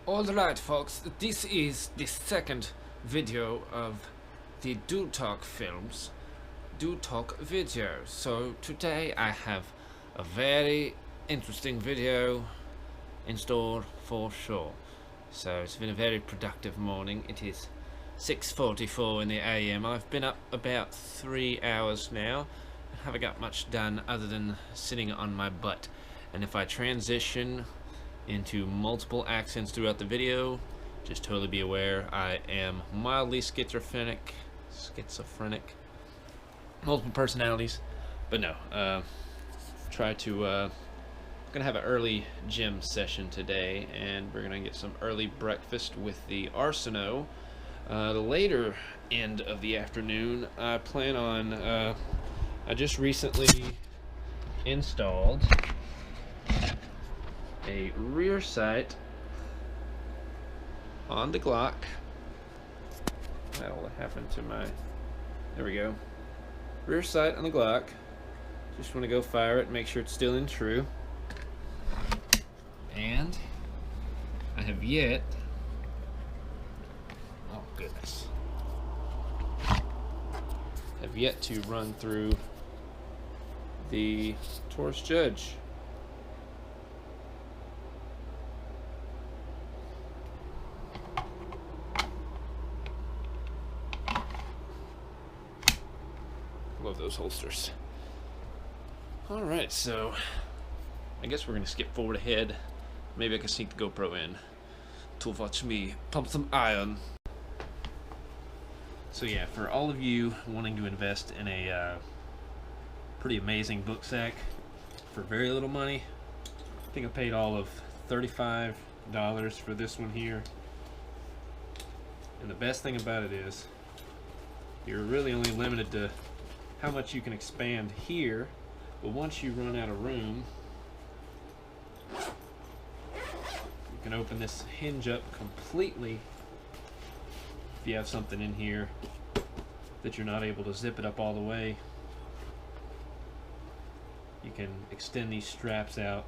Alright folks, this is the second video of the Do Talk films, Do Talk videos. So today I have a very interesting video in store for sure. So it's been a very productive morning. It is 6:44 in the AM. I've been up about 3 hours now. I haven't got much done other than sitting on my butt. And if I transition into multiple accents throughout the video, just totally be aware I am mildly schizophrenic, multiple personalities, but no, gonna have an early gym session today, and we're gonna get some early breakfast with the Arsenault. The later end of the afternoon, I plan on, I just recently installed a rear sight on the Glock. That'll happen to my, there we go. Rear sight on the Glock. Just want to go fire it, make sure it's still in true. And I have yet, oh goodness, have yet to run through the Taurus Judge. Love those holsters. Alright, so I guess we're gonna skip forward ahead. Maybe I can sneak the GoPro in to watch me pump some iron. So yeah, for all of you wanting to invest in a pretty amazing book sack for very little money, I think I paid all of $35 for this one here. And the best thing about it is you're really only limited to how much you can expand here, but once you run out of room, you can open this hinge up completely if you have something in here that you're not able to zip it up all the way. You can extend these straps out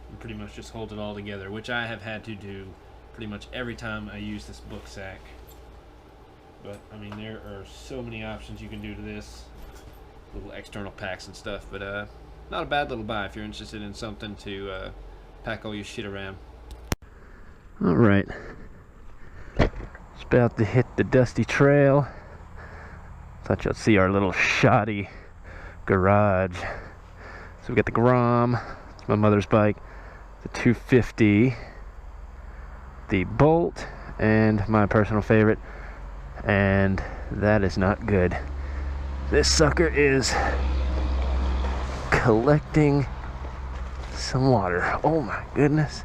and pretty much just hold it all together, which I have had to do pretty much every time I use this book sack. But I mean, there are so many options you can do to this, little external packs and stuff, but not a bad little buy if you're interested in something to pack all your shit around. Alright, it's about to hit the dusty trail. Thought you'd see our little shoddy garage. So we got the Grom, it's my mother's bike, the 250, the Bolt, and my personal favorite, and that is not good. This sucker is collecting some water. Oh my goodness,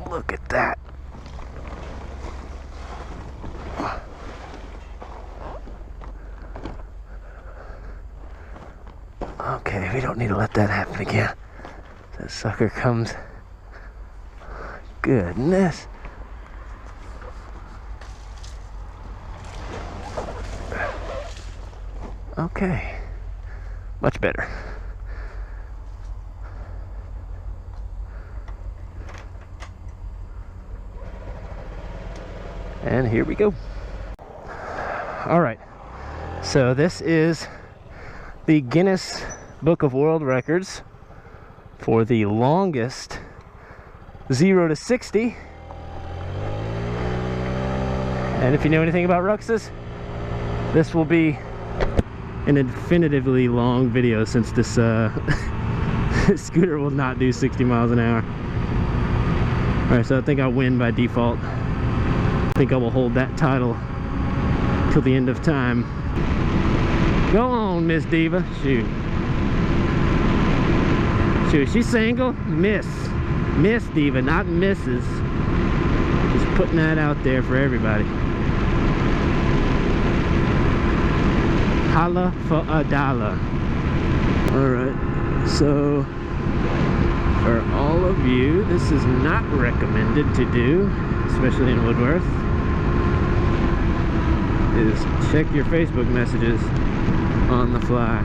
look at that. Okay, we don't need to let that happen again. That sucker comes, goodness. Okay, much better. And here we go. All right, so this is the Guinness Book of World Records for the longest 0 to 60. And if you know anything about ruxes, this will be an infinitively long video, since this scooter will not do 60 miles an hour. Alright, so I think I'll win by default. I think I will hold that title till the end of time. Go on, Miss Diva. Shoot. Shoot, she's single? Miss Diva, not Mrs. Just putting that out there for everybody. Holla for $1. Alright, so for all of you, this is not recommended to do, especially in Woodworth, is check your Facebook messages on the fly.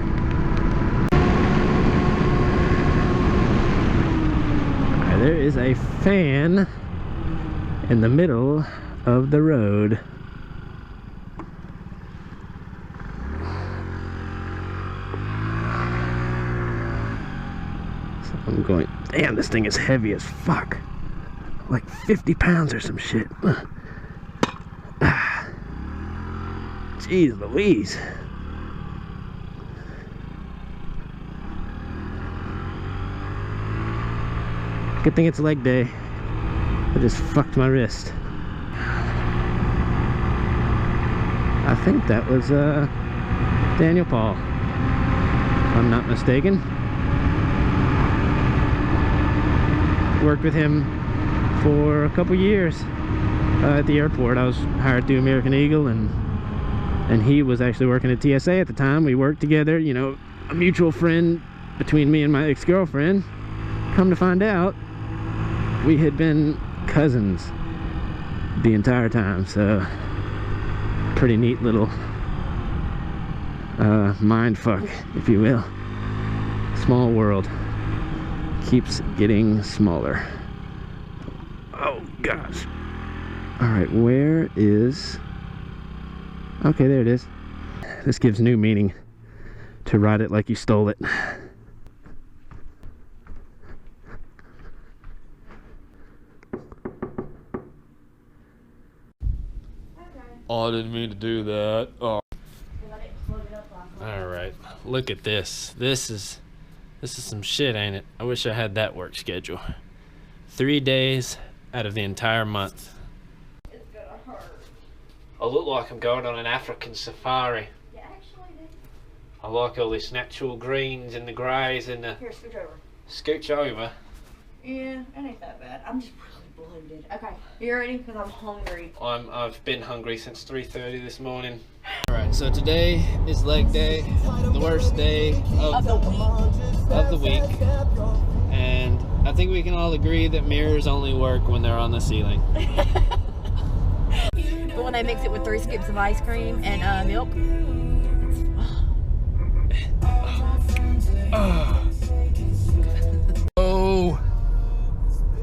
There is a fan in the middle of the road. So I'm going, damn, this thing is heavy as fuck. Like 50 pounds or some shit. Jeez Louise. Good thing it's leg day. I just fucked my wrist. I think that was Daniel Paul, if I'm not mistaken. Worked with him for a couple years at the airport. I was hired through American Eagle, and he was actually working at TSA at the time. We worked together, you know, a mutual friend between me and my ex-girlfriend. Come to find out, we had been cousins the entire time, so pretty neat little mind fuck, if you will. Small world keeps getting smaller. Oh gosh. All right, where is, okay, there it is. This gives new meaning to ride it like you stole it. Oh, I didn't mean to do that. Oh. Alright, look at this. This is some shit, ain't it? I wish I had that work schedule. 3 days out of the entire month. It's gonna hurt. I look like I'm going on an African safari. Yeah, actually do. I like all these natural greens and the greys and the... Here, scooch over. Scooch over? Yeah, it ain't that bad. I'm just really bloated. Okay, you ready? Because I'm hungry. I've been hungry since 3:30 this morning. Alright, so today is leg day, the worst day of the week. And I think we can all agree that mirrors only work when they're on the ceiling. But when I mix it with 3 scoops of ice cream and milk. Oh,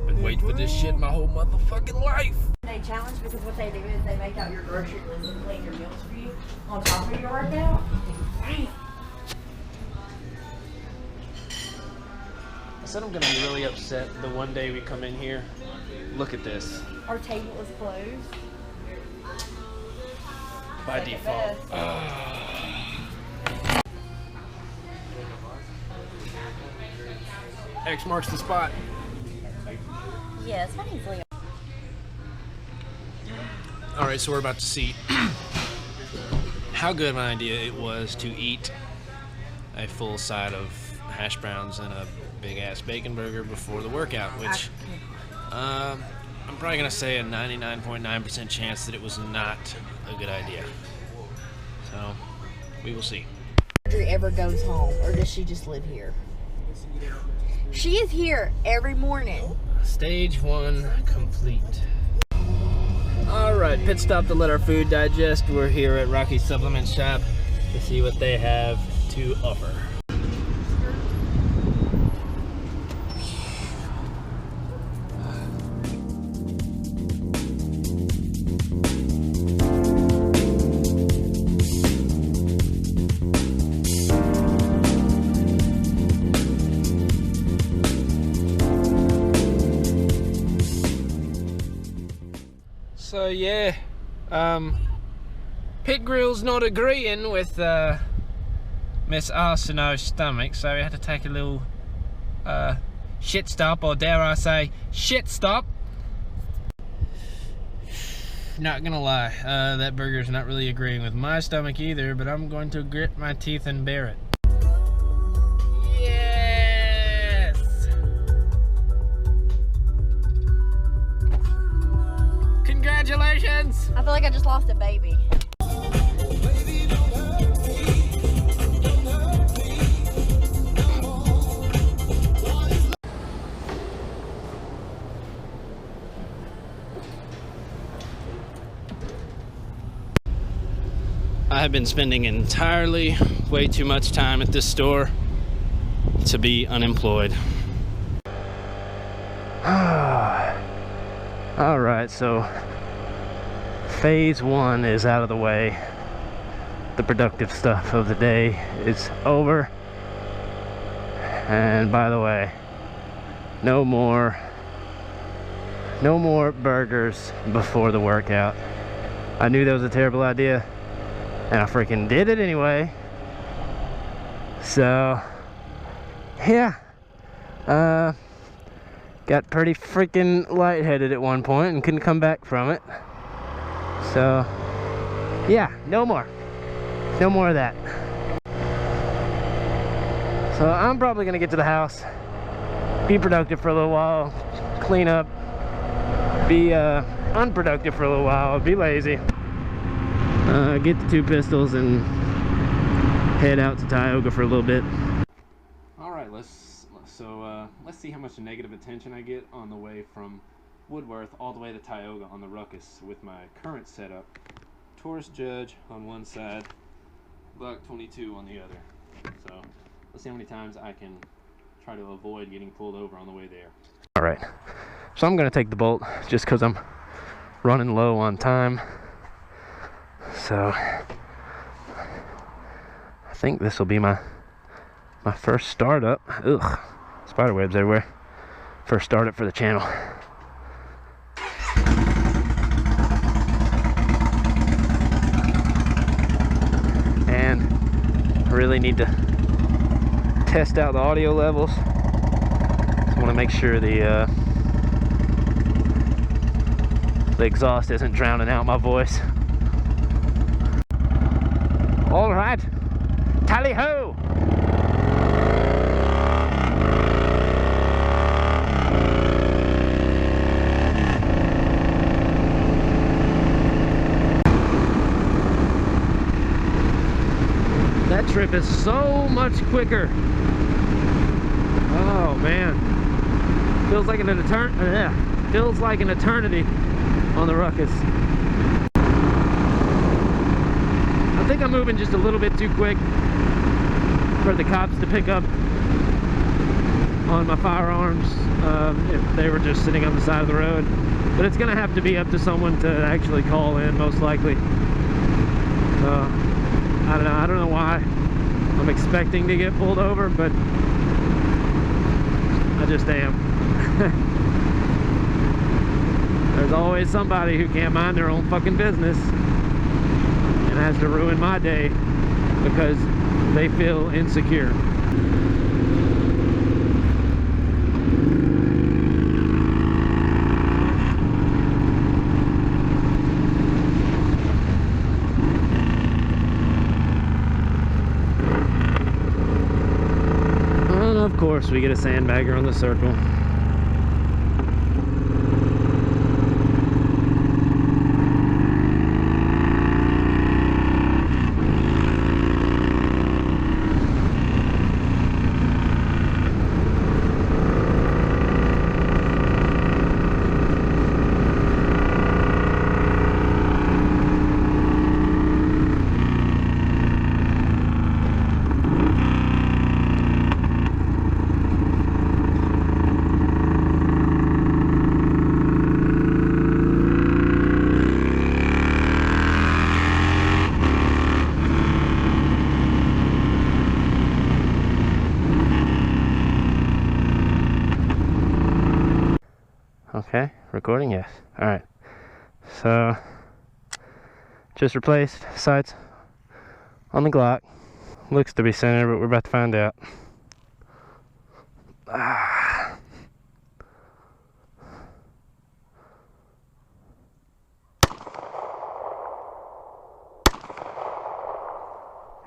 been waiting for this shit my whole motherfucking life. They challenge because what they do is they make out your grocery list and clean your meals for you on top of your workout. Bam. I said I'm gonna be really upset the one day we come in here. Look at this. Our table is closed. By default. X marks the spot. Yes, my name's Leo. Alright, so we're about to see how good of an idea it was to eat a full side of hash browns and a big ass bacon burger before the workout, which I'm probably gonna say a 99.9% chance that it was not a good idea. So we will see. Audrey ever goes home, or does she just live here? She is here every morning. Stage 1 complete. Alright, pit stop to let our food digest. We're here at Rocky's Supplement Shop to see what they have to offer. So yeah, Pit Grill's not agreeing with Miss Arsenault's stomach, so we had to take a little shit stop, or dare I say, shit stop. Not gonna lie, that burger's not really agreeing with my stomach either, but I'm going to grit my teeth and bear it. Congratulations! I feel like I just lost a baby. I have been spending entirely way too much time at this store to be unemployed. Alright, so phase 1 is out of the way. The productive stuff of the day is over. And by the way, no more burgers before the workout. I knew that was a terrible idea, and I freaking did it anyway. So yeah, got pretty freaking lightheaded at one point and couldn't come back from it. So yeah, no more of that. So I'm probably gonna get to the house, be productive for a little while, clean up, be unproductive for a little while, be lazy, get the 2 pistols and head out to Tioga for a little bit. Alright, let's see how much negative attention I get on the way from Woodworth all the way to Tioga on the Ruckus with my current setup. Taurus Judge on one side, Buck 22 on the other. So let's see how many times I can try to avoid getting pulled over on the way there. Alright, so I'm going to take the Bolt just because I'm running low on time. So I think this will be my first startup. Ugh, spider webs everywhere. First startup for the channel. And I really need to test out the audio levels. So I want to make sure the exhaust isn't drowning out my voice. All right, tally ho! That trip is so much quicker. Oh man, feels like an eternity on the Ruckus. I think I'm moving just a little bit too quick for the cops to pick up on my firearms if they were just sitting on the side of the road. But it's gonna have to be up to someone to actually call in, most likely. I don't know why I'm expecting to get pulled over, but I just am. There's always somebody who can't mind their own fucking business and has to ruin my day because they feel insecure. And of course we get a sandbagger on the circle. Okay, recording, yes. Alright, so just replaced sights on the Glock. Looks to be center, but we're about to find out.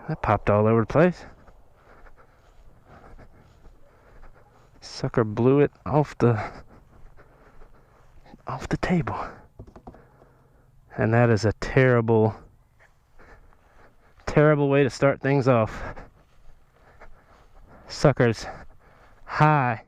That popped all over the place. Sucker blew it off the table. And that is a terrible way to start things off. Sucker's high.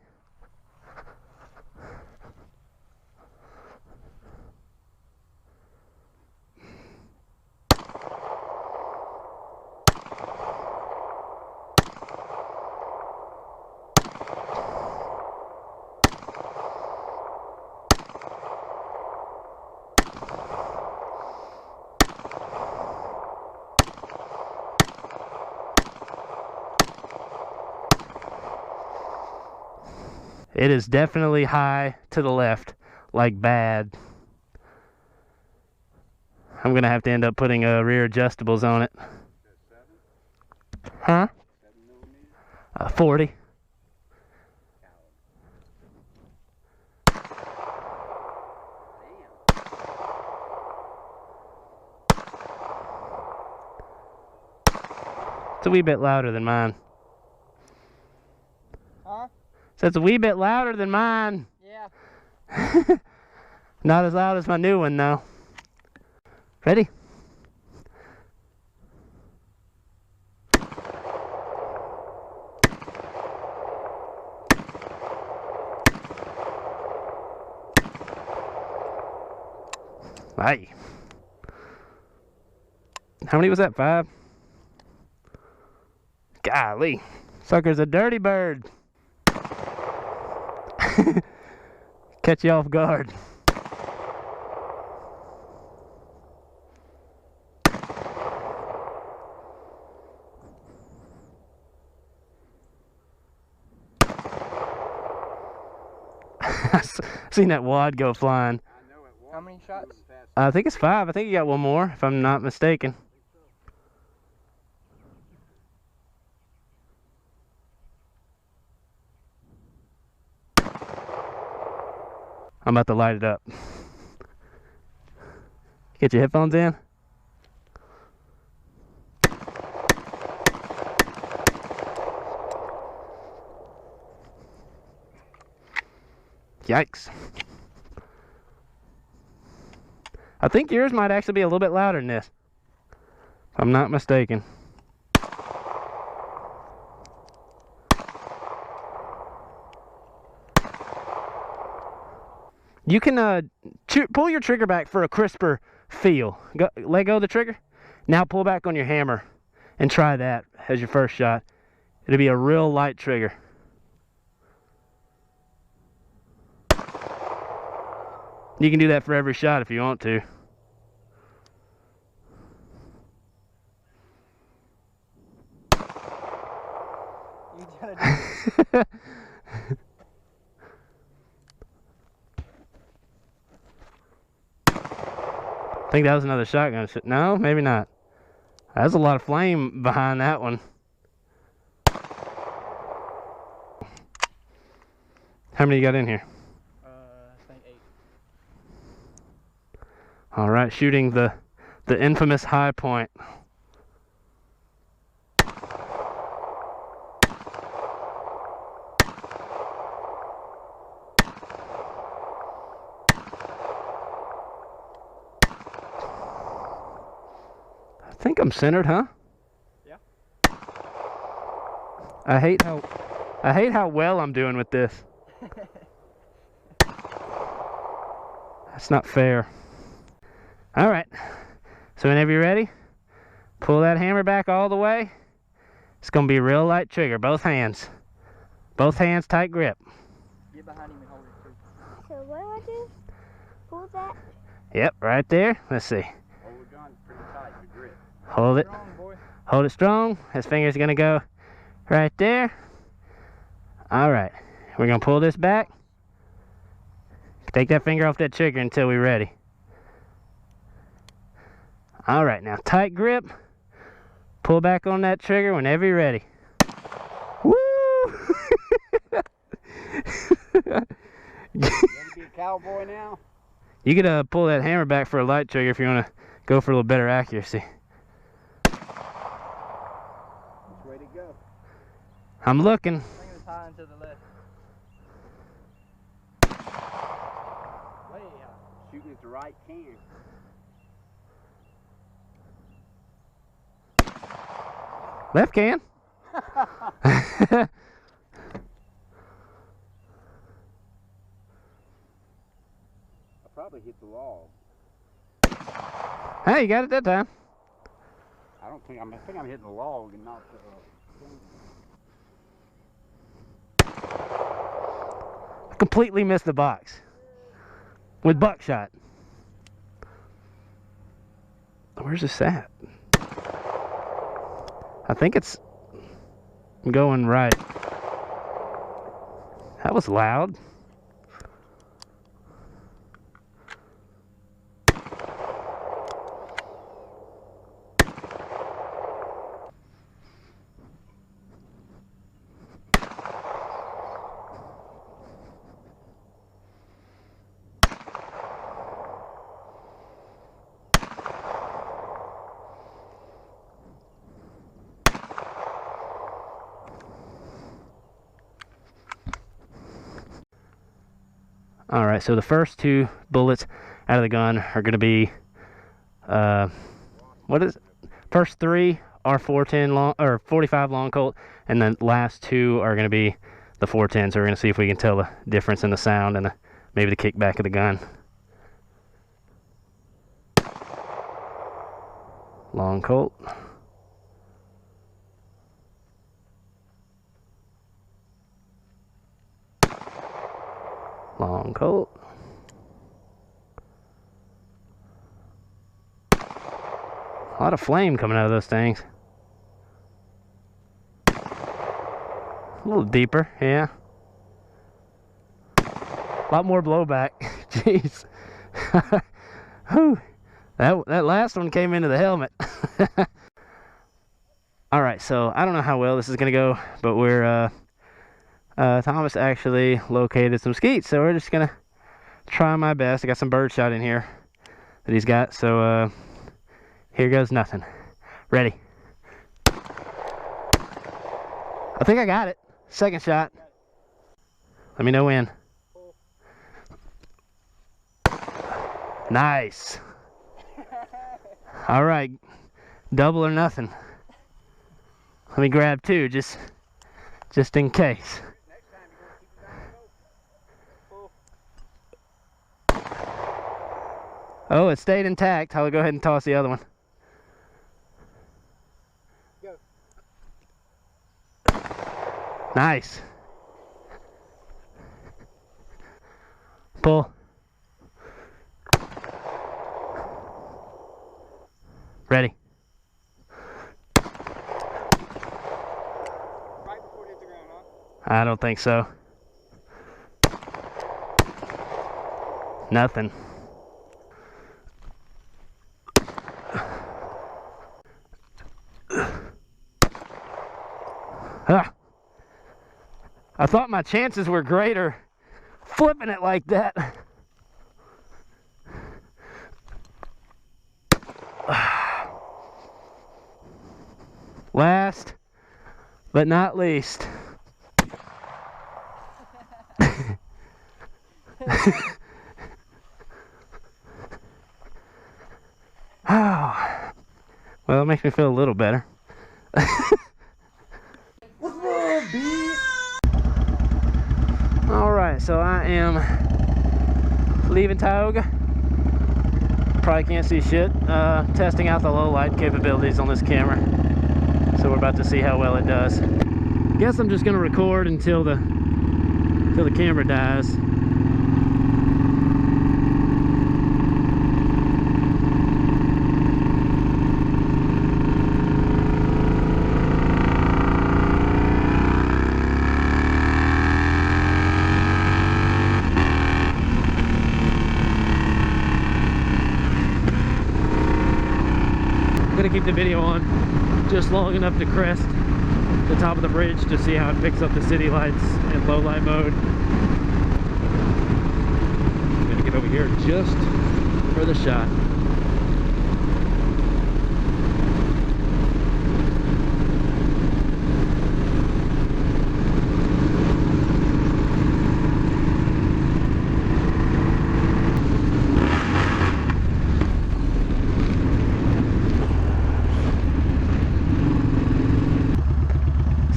It is definitely high to the left, like bad. I'm gonna have to end up putting rear adjustables on it. Huh? 40. It's a wee bit louder than mine. Huh? So it's a wee bit louder than mine. Yeah. Not as loud as my new one though. Ready? Hey. How many was that? 5? Golly. Sucker's a dirty bird. Catch you off guard. Seen that wad go flying. How many shots? I think it's 5. I think you got one more, if I'm not mistaken. I'm about to light it up. Get your headphones in. Yikes. I think yours might actually be a little bit louder than this, if I'm not mistaken. You can pull your trigger back for a crisper feel. Let go of the trigger. Now pull back on your hammer and try that as your first shot. It'll be a real light trigger. You can do that for every shot if you want to. You gotta do it. I think that was another shotgun. No, maybe not. That's a lot of flame behind that one. How many you got in here? I think 8. All right, shooting the infamous high point. I think I'm centered, huh? Yeah. I hate how well I'm doing with this. That's not fair. All right. So whenever you're ready, pull that hammer back all the way. It's gonna be a real light trigger. Both hands. Both hands, tight grip. Get behind him and hold it too. So what do I do? Pull that? Yep, right there. Let's see. Hold the gun pretty tight, the grip. Hold it. Strong, boy. Hold it strong. His finger's gonna go right there. All right. We're gonna pull this back. Take that finger off that trigger until we're ready. All right, now tight grip. Pull back on that trigger whenever you're ready. Woo! You ready to be a cowboy now? You could pull that hammer back for a light trigger if you want to go for a little better accuracy. Which way to go? I'm looking. Bring this high and to the left. Way high. Shooting at the right can. Left can. I probably hit the log. Hey, you got it that time. I think I'm hitting the log and not the. Completely missed the box with buckshot. Where's this at? I think it's going right. That was loud. Alright, so the first 2 bullets out of the gun are going to be, what is it? First 3 are 410 long, or 45 long Colt, and then last 2 are going to be the 410. So we're going to see if we can tell the difference in the sound and maybe the kickback of the gun. Long Colt. Long Colt. A lot of flame coming out of those things. A little deeper, yeah. A lot more blowback. Jeez. Whew. That last one came into the helmet. Alright, so I don't know how well this is gonna go, but we're Thomas actually located some skeets, so we're just gonna try my best. I got some birdshot in here that he's got, so here goes nothing. Ready? I think I got it. Second shot. Let me know when. Nice. All right, double or nothing. Let me grab 2 just in case. Oh, it stayed intact. I'll go ahead and toss the other one. Go. Nice. Pull. Ready. Right before it hit the ground, huh? I don't think so. Nothing. Ah. I thought my chances were greater flipping it like that. Last but not least. Oh, well, it makes me feel a little better. Alright, so I am leaving Tioga. Probably can't see shit. Testing out the low light capabilities on this camera. So we're about to see how well it does. Guess I'm just gonna record until the camera dies. I'm gonna keep the video on just long enough to crest the top of the bridge to see how it picks up the city lights in low light mode. I'm gonna get over here just for the shot.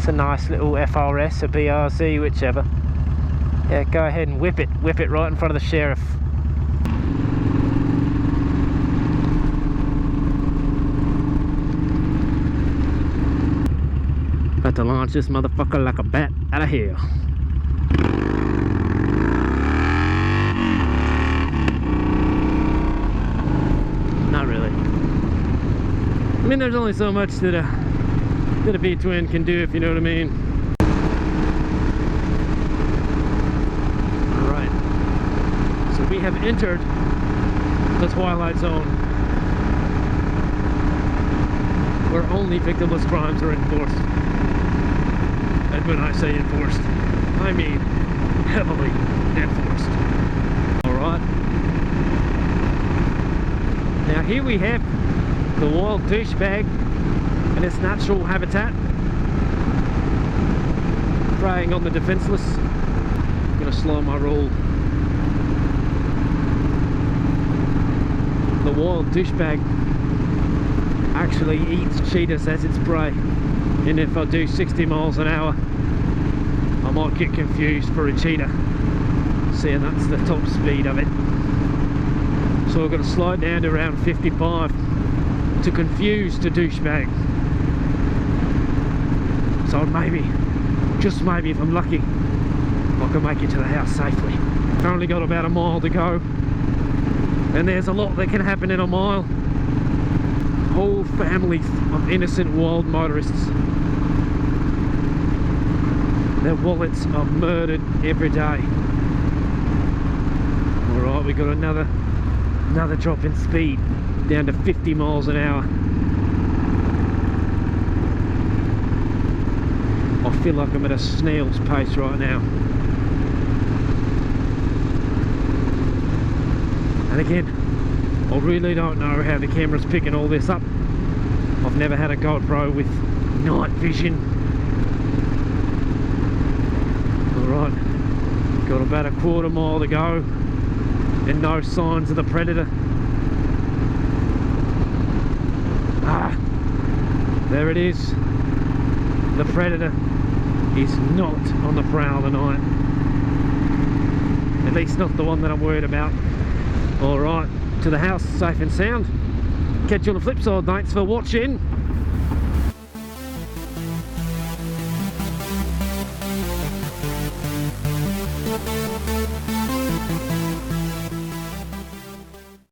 A nice little FRS, a BRZ, whichever. Yeah, go ahead and whip it right in front of the sheriff. About to launch this motherfucker like a bat out of hell. Not really. I mean, there's only so much that a V-twin can do, if you know what I mean. we have entered the Twilight Zone, where only victimless crimes are enforced. And when I say enforced, I mean heavily enforced. Alright. Now here we have the wild douchebag in its natural habitat, preying on the defenseless. I'm gonna slow my roll. The wild douchebag actually eats cheetahs as its prey, and if I do 60 miles an hour I might get confused for a cheetah, seeing that's the top speed of it. So we're going to slide down to around 55 to confuse the douchebag. So maybe, just maybe if I'm lucky, I can make it to the house safely. I've only got about a mile to go, and there's a lot that can happen in a mile. Whole families of innocent wild motorists, their wallets are murdered every day. Alright, we got another drop in speed, down to 50 miles an hour. I feel like I'm at a snail's pace right now. And again, I really don't know how the camera's picking all this up. I've never had a GoPro with night vision. Alright, got about a quarter mile to go and no signs of the predator. Ah, there it is. The predator is not on the prowl tonight. At least not the one that I'm worried about. Alright, to the house safe and sound. Catch you on the flip side. Thanks for watching.